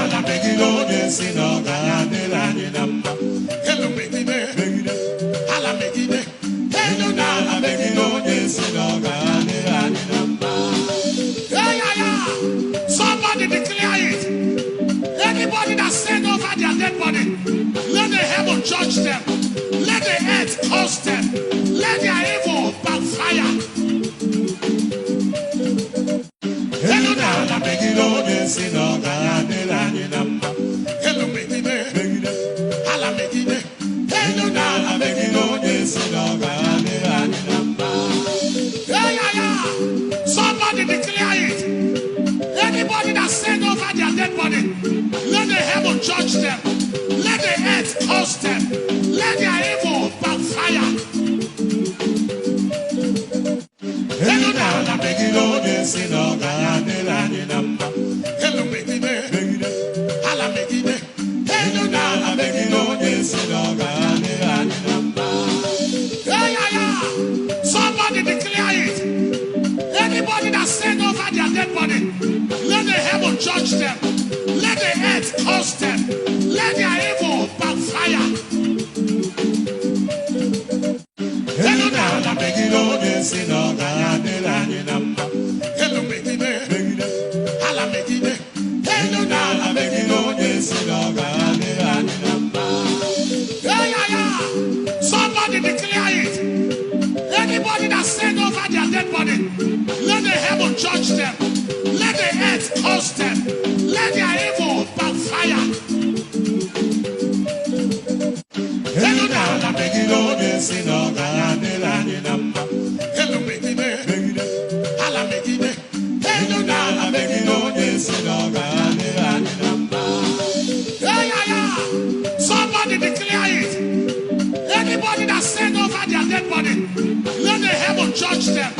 ala megide onye si na ọ ga-adịrị anyị na mma. Elu megide, ala megide, elu na ala megide onye si na ọ ga-adịrị anyị na mma. Somebody declare it. Anybody that stand over their dead body, let the heaven judge them. Let the earth curse them. Let their evil backfire. Elu na ala megide onye si na ọ ga-adịrị anyị na mma. Elu megide, ala megide, elu na ala megide onye si na ọ ga-adịrị anyị na mma. Somebody declare it. Anybody that stand over their dead body, let the heaven judge them. Let the earth curse them. Let their evil backfire. Elu na ala megide onye si na ọ ga-adịrị anyị na mma. Elu megide, ala megide, elu na ala megide onye si na ọ ga-adịrị anyị na mma. Somebody declare it. Anybody that stand over their dead body, let the heaven judge them. Let the earth curse them. Let their evil backfire. Elu na ala megide onye si na ọ ga-adịrị anyị na mma. Elu megide, ala megide, elu na ala megide onye si na ọ ga-adịrị anyị na mma. Somebody declare it. Anybody that stand over their dead body, let the heaven judge them. Let the earth curse them. Let their evil backfire. Elu na ala megide onye si na ọ ga-adịrị anyị na mma. Elu megide, ala megide, elu na ala megide onye si na ọ ga-adịrị anyị na mma. Somebody declare it. Anybody that stand over their dead body, let the heaven judge them.